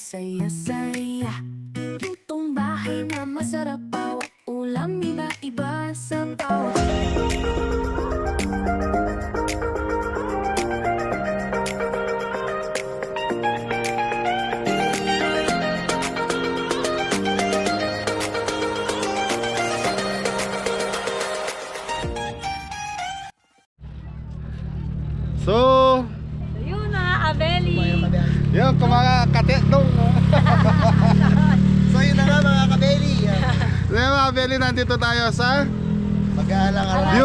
saya-saya. Lutong bahay na masarap, bawat ulam iba-iba sa bawat. So, Yun na, Abeli. yun, kumakakate dong. So yun na nga mga kabeli. Ngayon mga Beli, nandito tayo sa Mag-aalang-alang.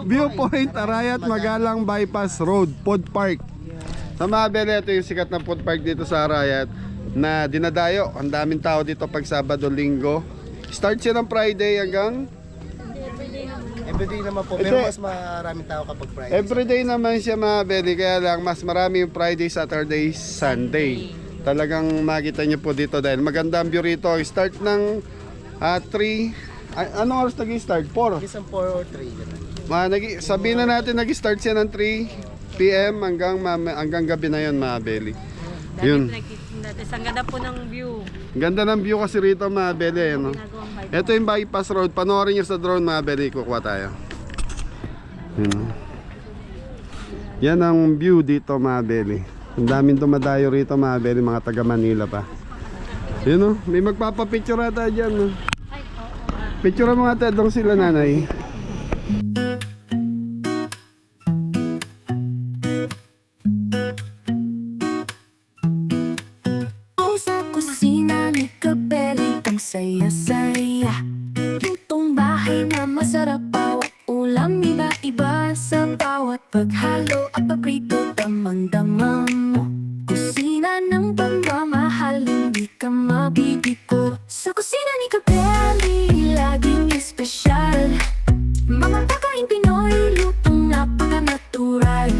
Viewpoint Arayat Magalang Bypass Road, Food Park. Sa mga Beli, ito yung sikat na food park dito sa Arayat na dinadayo. Ang daming tao dito pag Sabado, Linggo. Start siya ng Friday hanggang Everyday naman po, Ito, pero mas maraming tao kapag Friday. everyday naman siya mga Beli, kaya lang mas marami yung Friday, Saturday, Sunday. Talagang makita nyo po dito dahil maganda ang view rito. Start ng 3, anong oras nag-start? 4. Isang 4 or 3. Sabihin na natin nag-start siya ng 3 PM hanggang gabi na yun mga Beli. Yun. Ang ganda po ng view. Ang ganda ng view kasi rito mga Beli. Ano? Ito yung bypass road. Panoorin nyo sa drone mga Beli. Kukuha tayo. Yun. Yan ang view dito mga Beli. Ang daming dumadayo rito mga Beli. Mga taga Manila pa. Yun o. May magpapapicture ata dyan. No? Picture mo nga dong sila nanay. Sa kusina ni Kabeli, ang saya-saya. Lutong bahay na masarap, bawat ulam iba-iba sa bawat paghalo at paprito, damang-dama mo. Kusina ng pagmamahal, hindi ka mabibigo. Sa kusina ni Kabeli, laging espesyal. Mga pagkain Pinoy, lutong napaka-natural.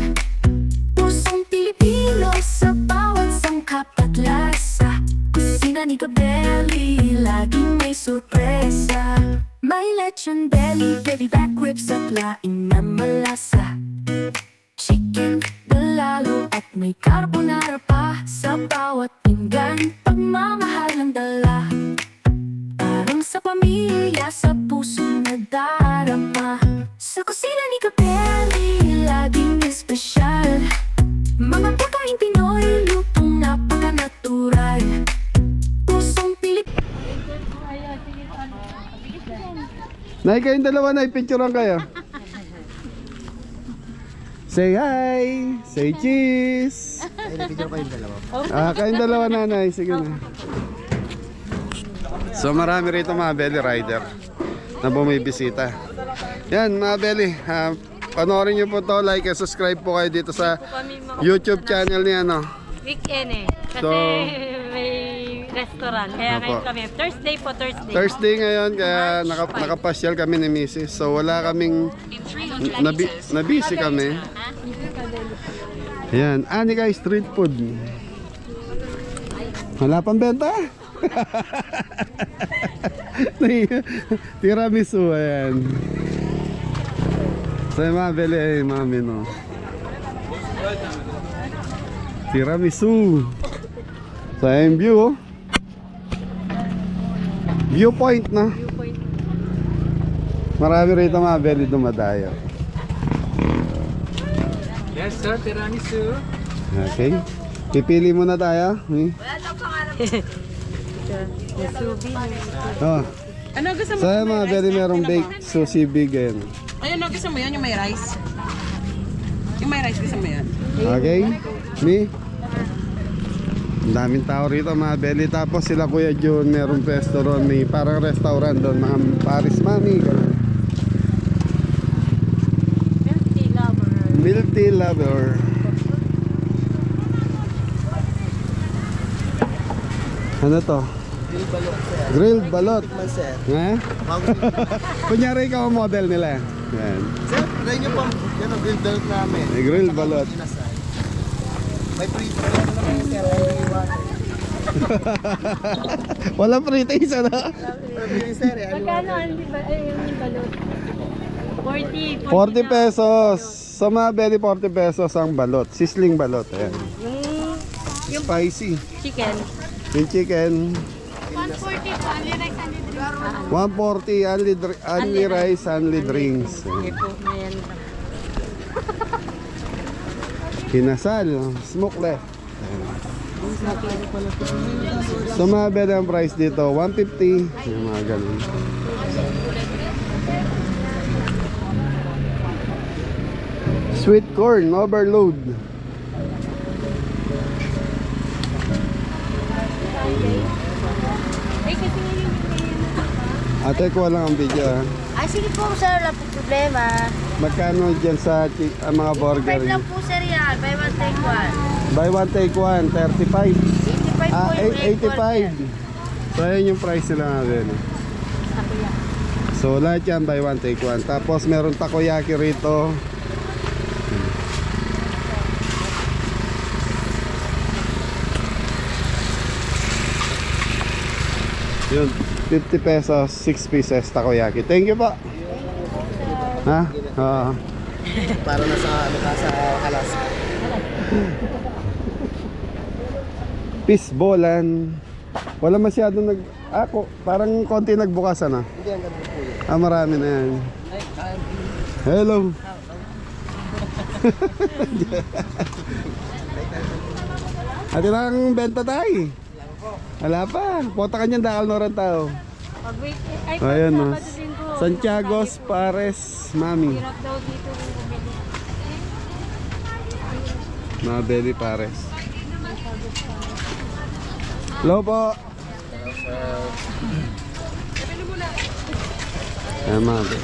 Pusong Pilipino sa bawat sangkap at lasa. Kusina ni Kabeli, laging may sorpresa. May lechon belly, baby back ribs at laing na malasa. Chicken, balalo at may carbonara pa. Sa bawat pinggan, pagmamahal ang dala. Parang sa pamilya, sa puso na darama. Sa kusina ni Kabeli, laging espesyal. Mga pagkain Pinoy, lutong napaka-natural. Pusong Pilipino. Nay, kayong dalawa na, picturean kayo. Say hi! Say cheese! Ay, nabigyan ko yung dalawa. Kayong dalawa nanay, sige na. So marami rito mga Beli rider na bumibisita. Yan mga Beli, panoorin nyo po to, like and subscribe po kayo dito sa YouTube channel ni ano. Weekend eh. Kasi So, may restaurant. Kaya Opo. ngayon kami. Thursday po, Thursday. Thursday ngayon kaya nakapasyal kami ni Mrs. So wala kaming nabisi kami. Ayan, Anika street food. Wala pang benta. Tiramisu, ayan. So yung mga Beli ay mga menu. Tiramisu. So yung view oh. Viewpoint na. Marami rito mga Beli dumadayo. Yes sir, tiramisu. Okay. Pipili muna tayo. Oh. Ano gusto mo? Sa mga Beli merong baked sushi big yan. Ayun, ano gusto mo yan? Yung may rice? Yung may rice gusto mo yan? Okay? Me? Ang daming tao rito mga Beli. Tapos sila Kuya Jun, merong pesto ron. May parang restaurant doon. Mga Paris Mami. Ganun. Milk tea lover. Milk tea lover. Ano to? Grilled balot. Man, sir. Eh? Kunyari ikaw ang model nila. Yan. Sir, try nyo po. Yan ang grilled balot namin. May grilled balot. May frito na naman yung sir. Walang pre-taste ano? Pero sir, Magkano ang yung balot? 40. 40 pesos. Sa mga Beli 40 pesos ang balot. Sisling balot. Ayan. Yung spicy. Chicken. Yung chicken, 140, only rice, only drinks. Okay po, mayan lang. Kinasal, smokeless. So mga bed ang price dito, 150. Yung mga ganun. Sweet corn, overload. Eh, kasi ngayon Ate, kuha lang ang video ha. Ay, sige po sir, wala po problema. Magkano dyan sa mga burger? 5 lang po sir yan, buy one take one. Buy one take one, 35. 85 Ah, po yung egg 85. So ayan yung price nila natin. So lahat yan buy one take one. Tapos meron takoyaki rito. Yun, 50 pesos, 6 pieces takoyaki. Thank you po. Ha? Oo. Para nasa ano ka sa Alaska. Pisbolan. Wala masyadong parang konti nagbukasan ah. Hindi ang ganun po yun. Ah, marami na yan. Hello. Ate lang benta tayo. Wala pa. Punta ka niyan dahil noran tao. pag-wait. Ay, Ayan pag no. Sabado Linggo. Santiago's Pares, Mami. Hirap daw dito bumili. Mabeli Pares. Hello po. Ayan Mami.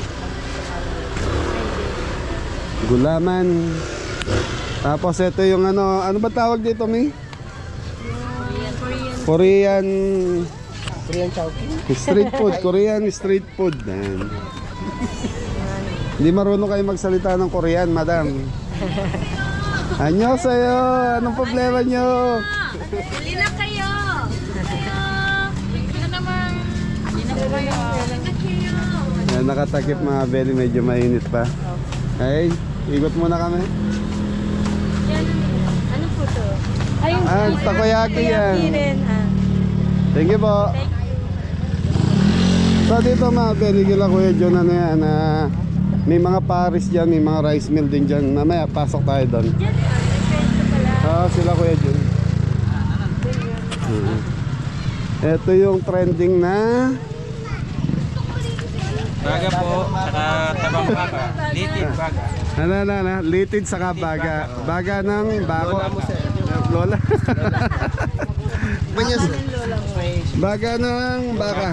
Gulaman. Tapos ito yung ano ba tawag dito, Mi? Korean Chowking. street food, Korean street food. Ayan. Hindi marunong kayo magsalita ng Korean, madam. Anyo sa'yo, anong problema nyo? Huli na kayo! Hindi na naman! Ayan, nakatakip mga belly, medyo mainit pa. Ay, ikot muna kami. Ano po to? Ay, Ah, takoyaki yan. rin. Thank you po. So dito mga belly, kila Kuya John, ano yan, may mga paris dyan, may mga rice mill din dyan. Mamaya, pasok tayo doon. Sila Kuya John. Ito yung trending na Baga po, saka tabang baka. Litid baga. litid saka baga. Baga ng bako. Lola. Banyas. Baga ng baka.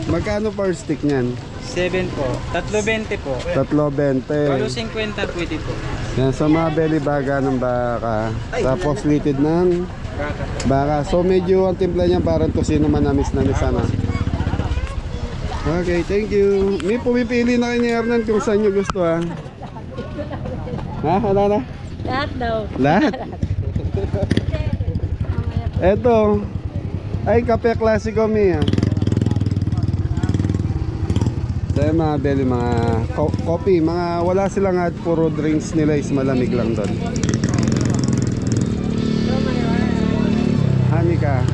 Magkano per stick niyan? 7 po. 3.20 po. 3.20. Palo 50 pwede po. Yan sa mga belly baga ng baka. Tapos litid ng Baka. baka. So medyo ang timpla niya parang tosino manamis na ni sana. Okay, thank you. May pumipili na kayo ni Hernan kung saan nyo gusto ha. Ha? Wala na? Lahat daw. Lahat? Eto. Ay, kape klasiko mi ha. Tayo mga belly, mga coffee, mga wala silang at puro drinks nila is malamig lang doon. Hanika.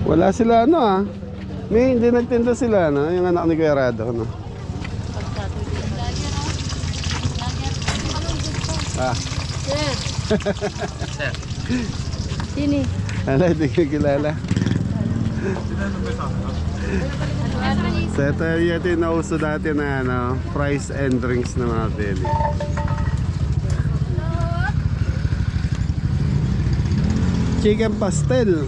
Wala sila ano ah. May hindi nagtinda sila no, yung anak ni Kuya Rado no. Ah. Sir. Sini. Ala, hindi ko kilala. So ito yung nauso dati na ano, fries and drinks na mga belly. Chicken pastel.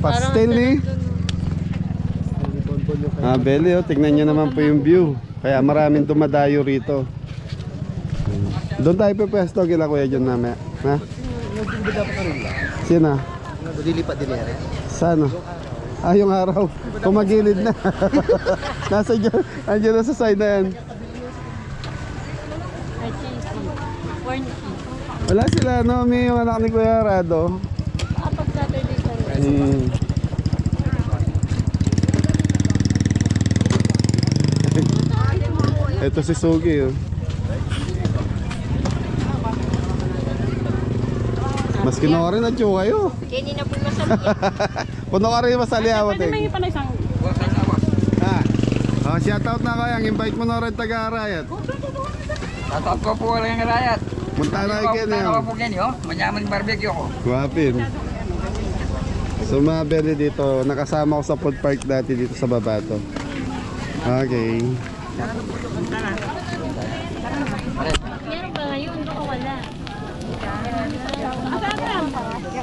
Pastel ni. Belly oh, tignan nyo naman po yung view. Kaya maraming dumadayo rito. Doon tayo pwesto kila Kuya John namin. Ha? Sino? Dilipat din yan. Saan? Yung araw. Kumagilid na. Nasa dyan. Andiyan na sa side na yan. Ay, cheesy. Corn cheese. Wala sila no. May yung anak ni Kuya Rado. Pag Saturday Hmm. Ito si Sugi oh. Mas kinuha rin ang tsuka yun. Kini na po masabi. Puno ka rin masali ako, Pwede may pa na isang... Ha? Oh, shoutout na kayang, invite mo na rin taga-Arayat. Tatot ko po lang yung rayat. Munta na ikin Punta yun. ko po ganyan, manyaman yung barbecue ko. Guwapin. So mga beli dito, nakasama ko sa food park dati dito sa Babato. Okay. Meron ba ngayon? Baka wala.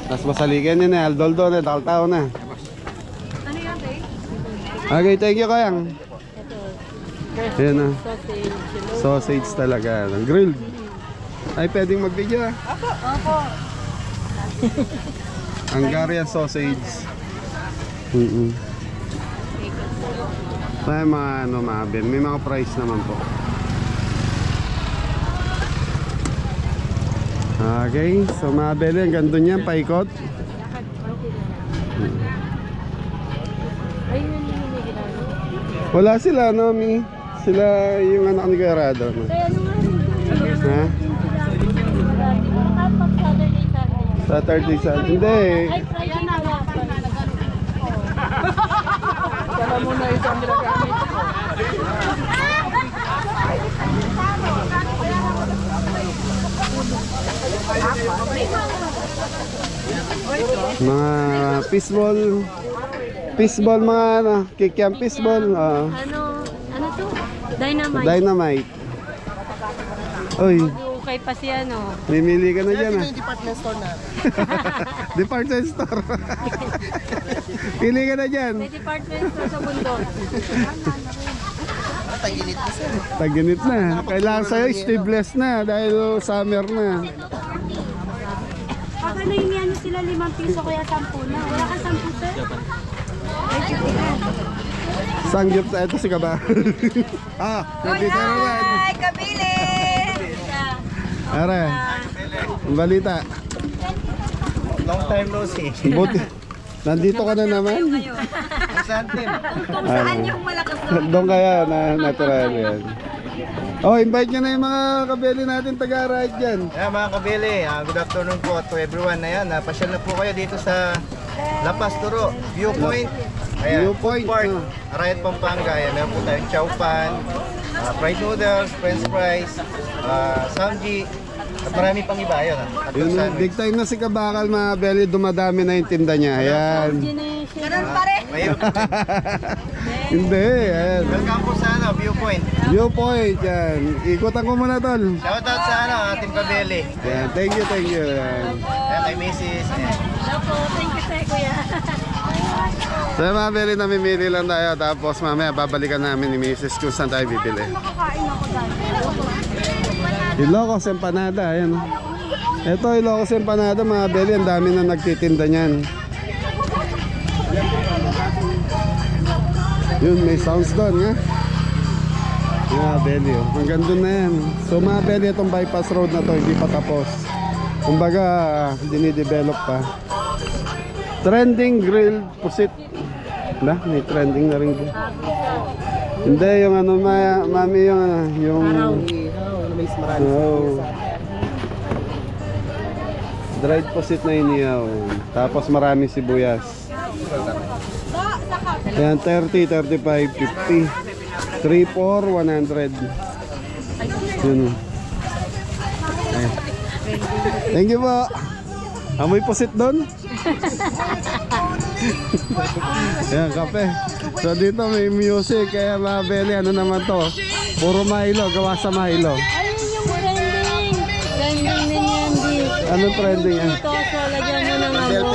Mas masaligan yun eh, Aldoldo na, taltao na. Okay, thank you kayang. Ayan na. Sausage talaga. Grilled. Ay, pwedeng mag-video ah. Opo. Hungarian sausage. May mga ano, may mga price naman po. Okay, so mga beli, ang ganda niyan, paikot. Ayun yung hindi ginagawa. Wala sila, no, Mi? Sila yung anak ni Garado. No? Kaya ano nga rin. Ha? Di ba kapag Saturday, Sunday? Saturday, Sunday. Hindi. Ay, Friday na lang. Kala mo na isang ginagamit. Mga fishball mga ano, kikiam fishball. Ano to? Dynamite. Dynamite. Oy, Okay pa si ano. mimili ka na dyan ah. Yung department store na. Department store. Pili ka na dyan. May department store sa bundok. Taginit na sir. Taginit na. Kailangan sa'yo sleeveless na dahil summer na. Pag ano yung yan sila 5 piso kaya 10 na. Wala ka 10 sir? Sangyup sa ito si Kaba. Nandito naman. Ay, kabili! Are, ang balita. Long time no see. Buti. Nandito ka na naman. Saan Tim? Kung saan yung malakas na. Doon kaya na natural yan. Oh, invite nyo na yung mga kabeli natin taga-ride dyan. Yeah, mga kabili, good afternoon po to everyone na yan. Pasyal na po kayo dito sa La Paz, Turo, Viewpoint. Ayan, Viewpoint, food park, no. Arayat, Pampanga. Ayan, meron po tayong chow pan, fried noodles, french fries, samji, at marami pang iba. Ayun, at Yun, sandwich. big time na si Kabakal mga belly, dumadami na yung tinda niya. Ayan. Ganun pa rin. Mayroon po. Hindi, ayan. Welcome po sa Viewpoint. Viewpoint, yan. Ikutan ko muna tol. Shoutout sa ating kabili. Yan, thank you, thank you. Yan. Ayan, kay Mrs. Ayan. Opo, thank you sir kuya. So mga belly, namimili lang tayo. Tapos mamaya babalikan namin ni Mrs. kung saan tayo bibili. Ilocos Empanada, ayan. Ito, Ilocos Empanada, mga belly, ang dami na nagtitinda niyan. Yun, may sounds doon, ha? Mga belly, oh. Hanggang doon na yan. So mga belly, itong bypass road na to, hindi pa tapos. Kumbaga, dinidevelop pa. Trending grilled pusit. Wala, may trending na rin. Hindi, yung ano, mami, yung ano, yung... Oh. Dried pusit na inihaw. Tapos marami sibuyas. Ayan, 30, 35, 50. 3, 4, 100. Yun. Ayan. Thank you po. Amoy pusit doon. Ayan, kape. So dito may music. Kaya mga beli, ano naman to? Puro Milo, gawa sa Milo. Ayun yung trending. Trending din yan di. Anong trending yan? Ito, so lagyan mo ng ano.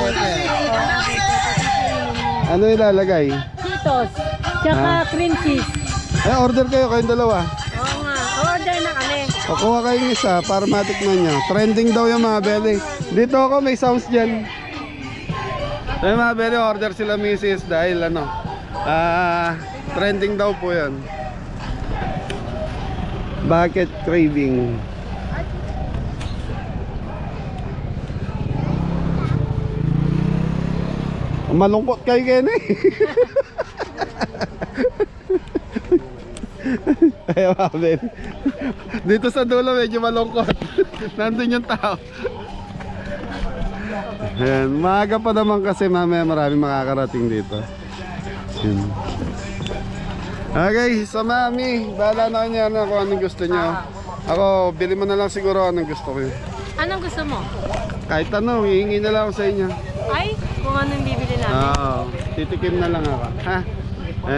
Ano ilalagay? Cheetos. Tsaka cream cheese. Order kayo, kayong dalawa. Oo nga. Order na kami. O kuha kayong isa para matikman nyo. Trending daw yung mga beli. Dito ako, may sounds dyan. Ay mga beli, order sila Mrs. dahil ano, trending daw po yan. Bucket craving. Malungkot kayo Kenny. Ay, Mabel. Dito sa dulo medyo malungkot. Nandun yung tao. Ayan, maaga pa naman kasi mamaya maraming makakarating dito. Ayan. Okay, sa mami, bahala na niya na kung anong gusto niyo. Ako, bili mo na lang siguro anong gusto ko. Anong gusto mo? Kahit ano, hihingi na lang ako sa inyo. Ay, kung anong bibili namin. Oo, titikim na lang ako. Ha?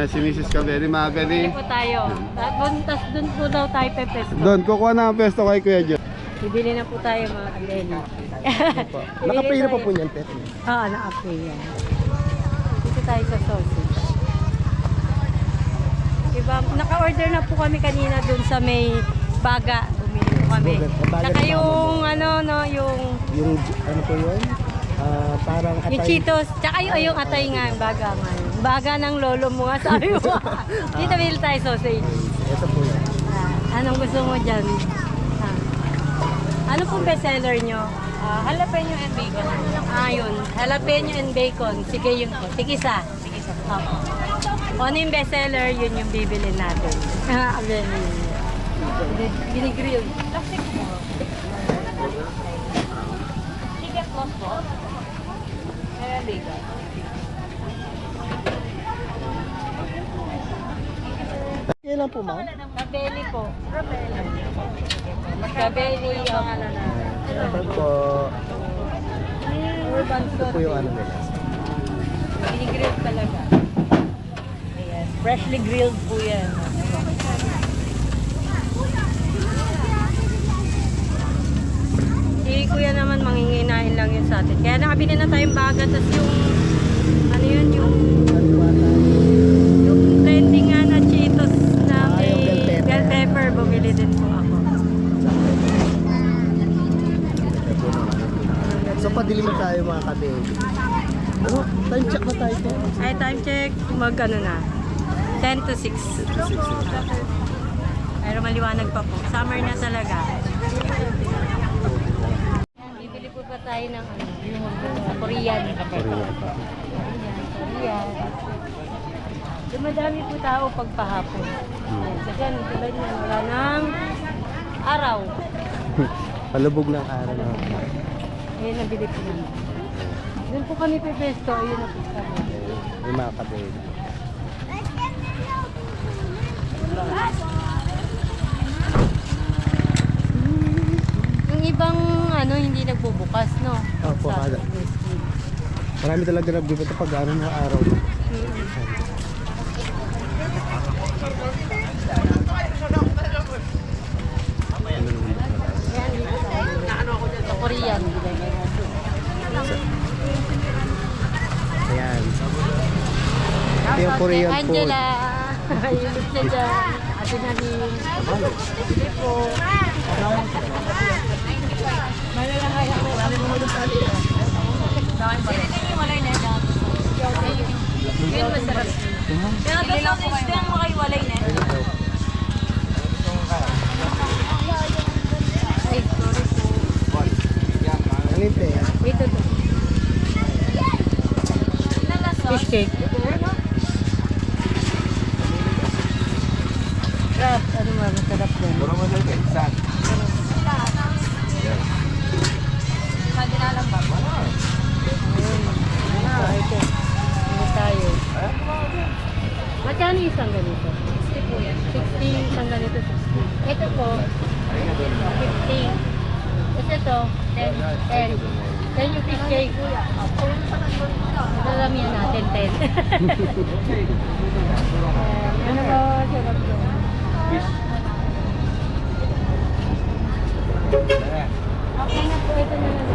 Si Mrs. Cabelli, Mabelli. Bibili po tayo. Tas dun po daw tayo pepesto. Doon, kukuha na ang pesto kay Kuya John. Bibili na po tayo mga kabeli. Nakapay na pa po niyan, Pet. Oo, nakapay yan. Dito tayo sa sausage. Diba, naka-order na po kami kanina dun sa may baga. Bumili po kami. Baga Saka na yung ano, no, yung Ano po yun? Parang yung Cheetos. Tsaka yung atay nga, yung baga nga. Yung baga ng lolo mo nga, sabi mo. Dito bili tayo sausage. Ito po yun. Anong gusto mo dyan? Ano pong bestseller nyo? Jalapeno and bacon. Yun. Jalapeno and bacon. Sige yun po. Sige isa. Opo. Kung ano yung bestseller, yun yung bibili natin. Ginigrill. Chicken plus po. And bacon. Kailan po, ma'am? Kabeli po. Kabeli yung ano na. Ito po. Urban Ito po yung ano nila. Ginigrill talaga. Ayan. Freshly grilled po yan. Si kuya naman manginginain lang yun sa atin. Kaya nakabili na tayong baga. Tapos yung ano yun, yung trending nga na Cheetos na may yung bell pepper. bell pepper. Bumili din po ako. So, padili mo tayo mga kabeli. Ano? Time check na tayo po. Ay, time check. Mag ano na. 10 to 6. Pero maliwanag pa po. Summer na talaga. Bibili po pa tayo ng ano, sa Korean. Korean. Dumadami po tao pagpahapon. So dyan, tulad niya, wala ng araw. Palubog ng araw na. Ayun, nabili po naman. Doon po kami pepesto. Ayun na po kami. Yung mga kabeli. Yung ibang ano, hindi nagbubukas, no? Opo, Sa- kada. Marami talaga nagbibenta pag araw ng araw. Yan, dito tayo. Sa Korean. Ayan. Ito yung Korean food. Angela. Ayun siya dyan. Ate Nadine. Bili po. Malalangay ako. Yun masarap. Kaya lang po kayo makaiwalay na. Ay, sorry po. Ano yung play? Ito to. Fish cake. Crab. Ano ba? Masarap din. Ito. Ano tayo? Magkano isang ganito? 60 po yan. 60 isang ganito. 60. Ito po. 50. Ito 10. 10 yung fish cake. Dalamihan natin 10. Ano ba? Sarap doon. Okay na po. Ito na lang.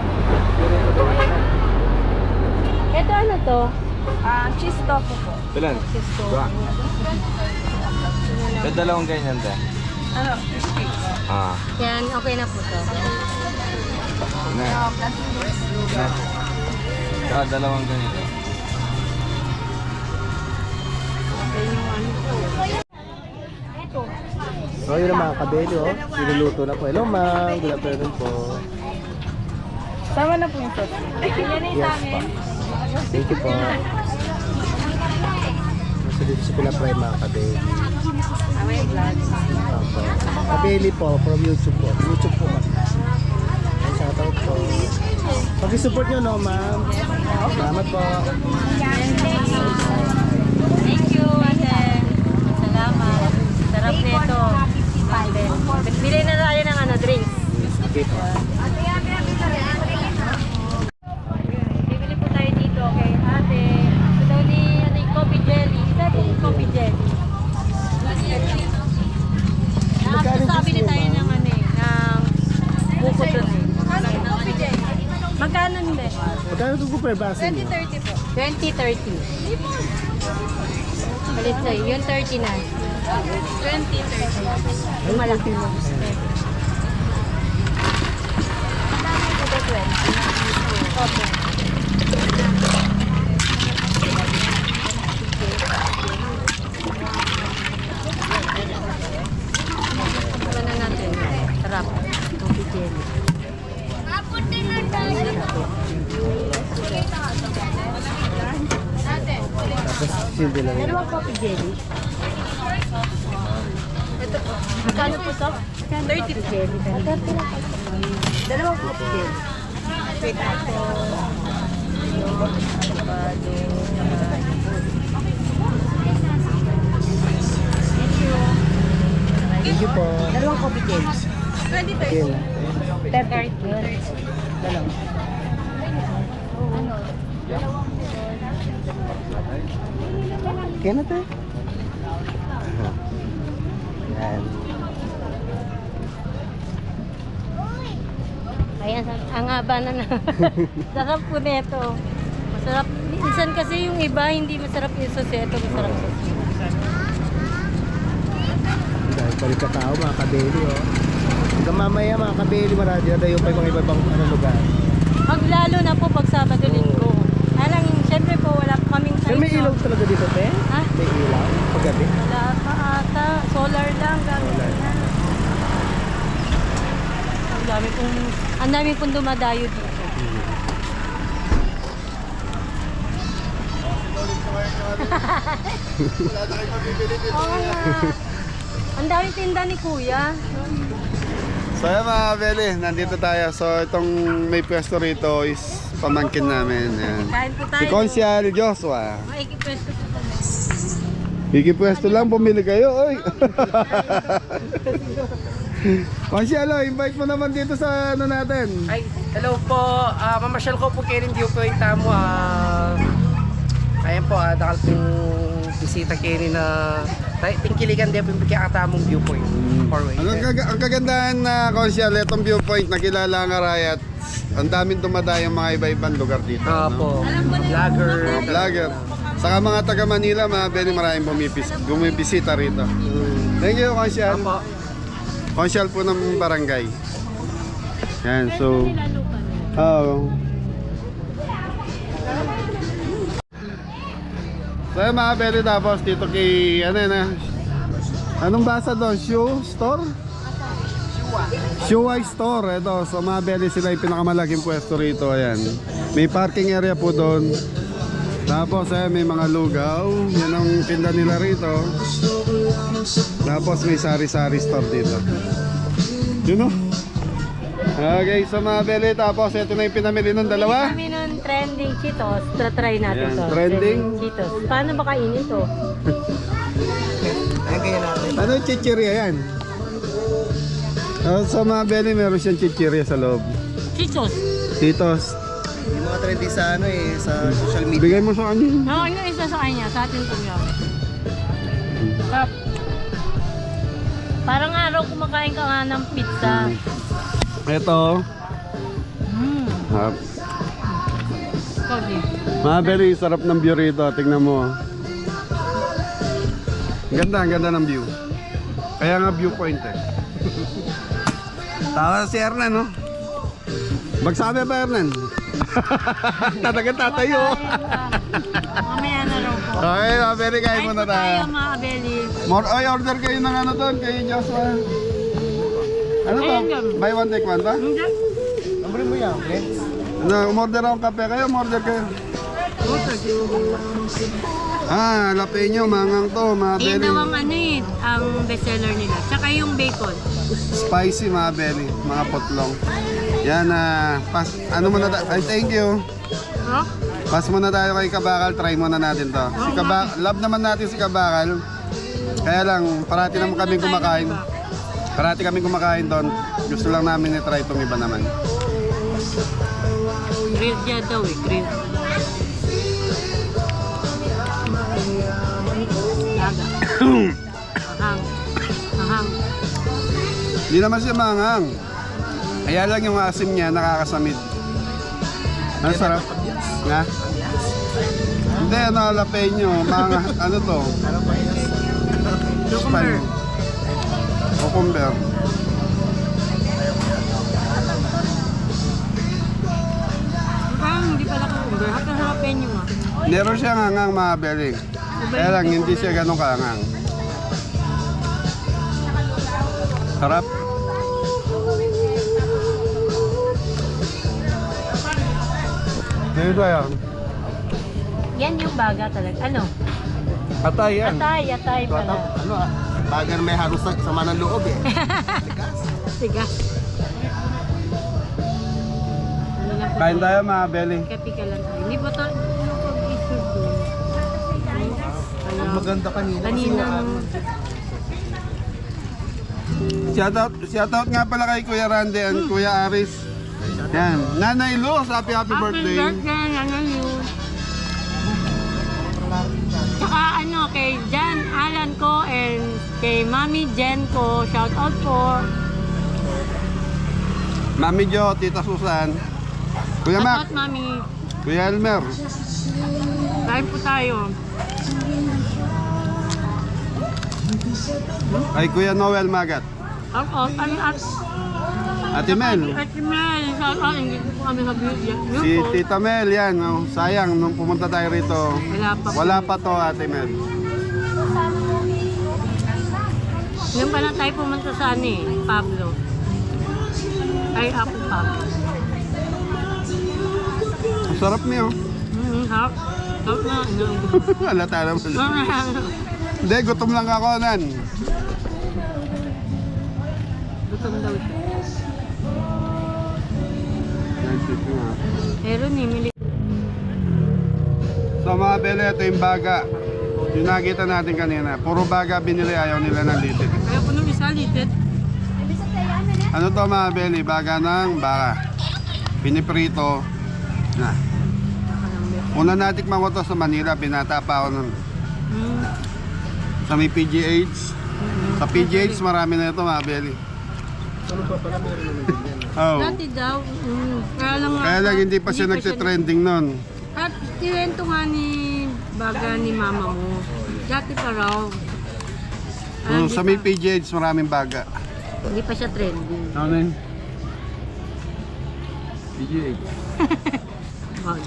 Ito ano to? Cheese tofu po. Ilan? Cheese Dua. Sa dalawang ganyan din. Ano? Fish cake. Yan, okay na po to. Na. Saka dalawang ganito. Okay yung ano po. Ito. So, yun ang mga kabeli, oh. Sinuluto na po. Hello, ma'am. Good afternoon po. Tama na po yung sauce. Yan na yung sa Yes, amin. Thank you po. Gusto dito sa Pilapray mga kabeli. Opo. Kabeli po, from YouTube po. YouTube po. Ay, shoutout po. Pag-support nyo, no, ma'am? Salamat po. Thank you, ate. Salamat. Sarap nito. Bili na tayo ng drinks. Okay po. Bibili po tayo dito kay ate. Ito daw ni coffee jelly. Isa din coffee jelly. Sabi na tayo ng ng buko doon. Magkano hindi? Magkano ito po per baso nyo? 20-30 po. 20-30. Palit sa'yo. Yung 30 na. 20-30. Yung malaki mo. Ito 20. Opo. Ito na natin. Sarap. Coffee jelly. Tapos silbi lang yun. Dalawang coffee jelly. Ito po. Magkano po ito? 30 jelly. Dalawang coffee jelly. Thank you po. Dalawang coffee jelly. Again. 30. Dalawa. Okay na tayo. Yan. Ayan, ang haba na na. Sarap po nito. Masarap. Minsan kasi yung iba, hindi masarap yung sauce. Ito masarap sauce. Dahil palit ka tao mga kabeli oh. Hanggang mamaya mga kabeli marami na tayo pa yung mga ibang lugar. Lalo na po pag Sabado Linggo. Alang, syempre po wala po kaming Pero may ilaw talaga dito te? Ha? May ilaw paggabi? Wala pa ata. Solar lang. Solar. Ang dami pong dumadayo dito. Oo nga. Ang dami tinda ni Kuya. So yan mga Beli, nandito tayo. So itong may pwesto rito is pamangkin namin. Yan. Kain po tayo. Si Consial Joshua. Makikipwesto po kami. Ikipwesto lang, pumili kayo. Oy. Consial, invite mo naman dito sa ano natin. Ay, hello po. Mamasyal ko po kayo rin viewpoint mo. Ayan po, dakal pong bisita kayo rin na tingkiligan din po yung kakatamong viewpoint. Ang kagandahan na Consial, itong viewpoint na kilala ang Arayat. Ang daming dumadayang mga iba-ibang lugar dito. Po, vlogger. Vlogger. Saka mga taga Manila, mga Beli, maraming bumibisita rito. Thank you, Consial. Opo. Consial po ng barangay. Yan, so... Oh. So yun mga Beli, tapos dito kay... Ano yun ah? Anong basa doon? Shoe store? Shoe store. Ito, so mga Beli, sila yung pinakamalaking pwesto rito. Ayan. May parking area po doon. Tapos may mga lugaw. Yan ang tinda nila rito. Tapos may sari-sari store dito. Yun o. Okay, so mga Beli, tapos ito na yung pinamili ng dalawa. Kami nun trending Cheetos. Try natin Ayan, to. trending? Cheetos. Paano ba kainin to? Ayan kayo natin. Ano yung chichirya yan? Sa mga Beli, meron siyang chichirya sa loob. Cheetos. Titos, Yung mga trendy sa ano sa social media. bigay mo sa kanya. Oo, yung isa sa kanya. Sa atin to yun. Sarap. Parang araw kumakain ka nga ng pizza. Ito. Hap. Kogi. Mga Beli, sarap ng view rito. Tingnan mo. Ang ganda ng view. Kaya nga viewpoint eh. Tawa si Hernan, no? Magsabi ba, Hernan? Tatayo. Mamaya na raw po. Okay, mga Beli, kain muna Kain po tayo tayo. mga kabeli. Order kayo ng ano doon, kay Joshua. Ano to? Buy one, take one ba? Hindi. Number mo yan, friends. Ano, umorder akong kape kayo, umorder kayo. Jalapeno, mangang to, mga Ayun belly. daw ang ano eh, ang bestseller nila. Tsaka yung bacon. Spicy, mga belly, mga potlong. Yan, ano muna ay, thank you. Oh? Pass muna tayo kay Kabakal, try muna natin to. Si love naman natin si Kabakal. Kaya lang, parati naman kami kumakain. Parati kami kumakain doon. Gusto lang namin i-try itong iba naman. Grilled yan daw eh, grilled. Laga. Ahang. Ahang. Hindi naman siya manghang. Kaya lang yung asim niya nakakasamid. Ano sarap? Nga? Hindi, ano, jalapeno. Mga, ano to? Cucumber. Cucumber. Parang hindi pala cucumber. Hapin jalapeno nga. Meron siya ngangang, mga belly. Kaya lang, hindi siya ganun kaangang. Sarap. Dito tayo. Yan yung baga talaga. Ano? Atay yan. Atay pala. Ano bagan may halos sa sama ng loob eh. Sigas. Ano lang po? Kain tayo, mga belly. Kapi ka lang tayo. Hindi ba ito? Ano po isur doon? Maganda kanina. Kanina Shoutout nga pala kay Kuya Randy and Kuya Aris. Yan. Nanay Luz, happy birthday. Ano yun? Tsaka ano, kay Jan Alan ko and kay Mami Jen ko, shout out po. Mami Jo, Tita Susan. Kuya Shout Mac, out Mami. Kuya Elmer. Kain po tayo. Kay Kuya Noel Magat. Shout out. Ano at Ate Mel. Ate Mel, shout out. Hindi po kami nag-video. Si Tita Mel, yan. Oh, sayang, nung pumunta tayo rito, wala pa to, Ate Mel. Ngayon pa lang tayo pumunta sa ano eh, Pablo. Ay, ako Pablo. Ang sarap niyo. Harap. Harap na. Ano? Halata naman. Hindi, gutom lang ako, Nan. Gutom daw siya. Pero nimili. So mga bele, ito yung baga. Yung nakita natin kanina. Puro baga binili, ayaw nila ng litit. Kaya po nung isa litit. Ano to mga bele? Baga ng baka. Piniprito. Na. Una natikman ko to sa Manila. Binata pa ako nun. Sa may PGH. Sa PGH marami na ito mga bele. Oh. Dati daw. Kaya lang hindi pa siya nagtitrending nun. At tinento nga ni baga ni mama mo. Dati pa raw. Sa may PGH maraming baga. Hindi pa siya trending. Ano yun? PGH. Bag.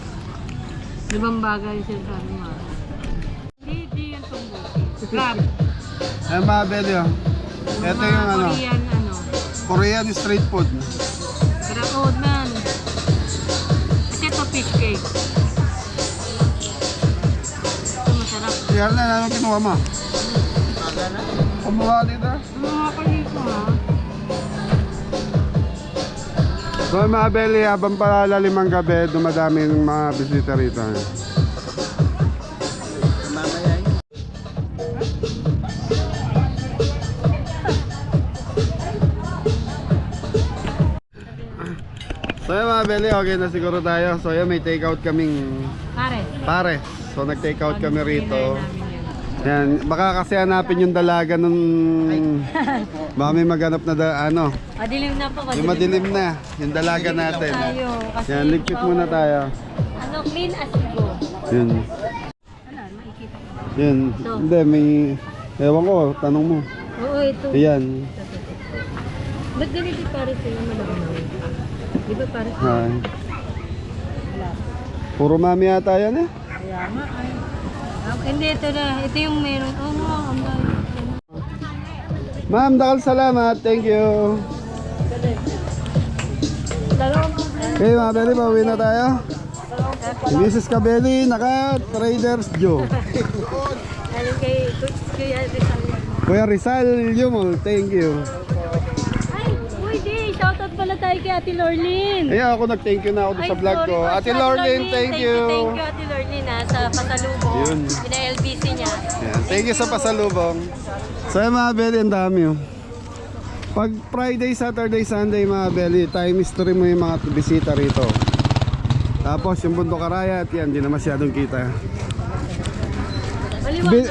Di bang baga yung sinasabi mo? Hindi yung tumbo. Crab. Ayan mga bele, oh. Ito yung ano, Korean ano. Korean street food. Crab man. Kasi ito fish cake. Ito masarap. Yan na, ano kinuha mo? Kumuha dito. Mga palito ha. So mga beli, habang palalalim ang gabi, dumadami ng mga bisita rito. So yun mga beli, okay na siguro tayo. So yun, may take out kaming pare. So nag-take out kami rito. Yan, baka kasi hanapin yung dalaga nung baka may maghanap na ano. Madilim na po. Yung madilim na, yung dalaga natin. Tayo. Kasi Yan, ligpit muna tayo. ano, clean as you go. Yun. Wala, makikita ko. Yun. Hindi, may... Ewan ko, tanong mo. Oo, ito. Ayan. Ba't ganito pare sa'yo malabanaw? Di ba pare sa'yo? Ay. Puro mami ata yan eh. Kaya nga ay. Hindi, ito na. Ito yung meron. Oo nga, ang dami. Ma'am, dakal salamat. Thank you. Dalawang Okay mga beli, pauwi na tayo. Si Mrs. Cabelli, naka Traders Joe. Alam kay Kuya Rizal yan. Kuya Rizal Yumol, thank you. Ay, uy, di. Shoutout pala tayo kay Ate Lorlin. Ayan, ako nag-thank you na ako sa vlog ko. sorry po. Ate Lorlin, thank you. Thank you, Ate Lorlin, sa pasalubong. Yun. Pina-LBC niya. Ayan, thank you sa pasalubong. So yung mga belly, ang dami oh. Pag Friday, Saturday, Sunday mga belly, time history mo yung mga bisita rito. Tapos yung Bundok Arayat, yan, di na masyadong kita.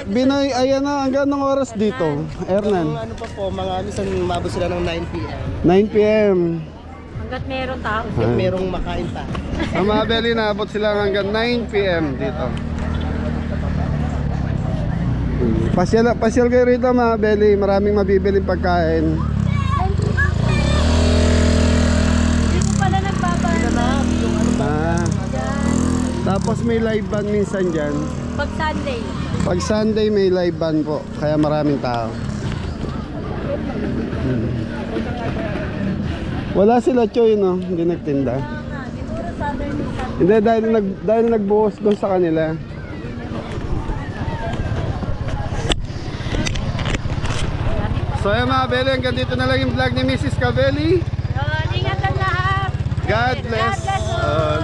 Binoy, ayan na, hanggang anong oras dito? Ernan? Ano pa po, mga minsan mabot sila ng 9 p.m. 9 p.m. Hanggat meron tao. Merong makain pa. Ang mga belly, naabot sila hanggang 9 p.m. dito. Pasyal kayo rito mga belly, maraming mabibiling pagkain. Hindi ko pala nagbabanda. Tapos may live band minsan dyan. Pag Sunday. Pag Sunday may live band po, kaya maraming tao. Wala sila Choy, no? Hindi nagtinda. Hindi, dahil nagbuhos doon sa kanila. So yung mga belly, hanggang dito na lang yung vlog ni Mrs. Cabelli. Ingatan lahat. God bless. God bless all.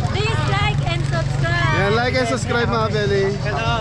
Please like and subscribe. Yan, like and subscribe mga belly. Hello!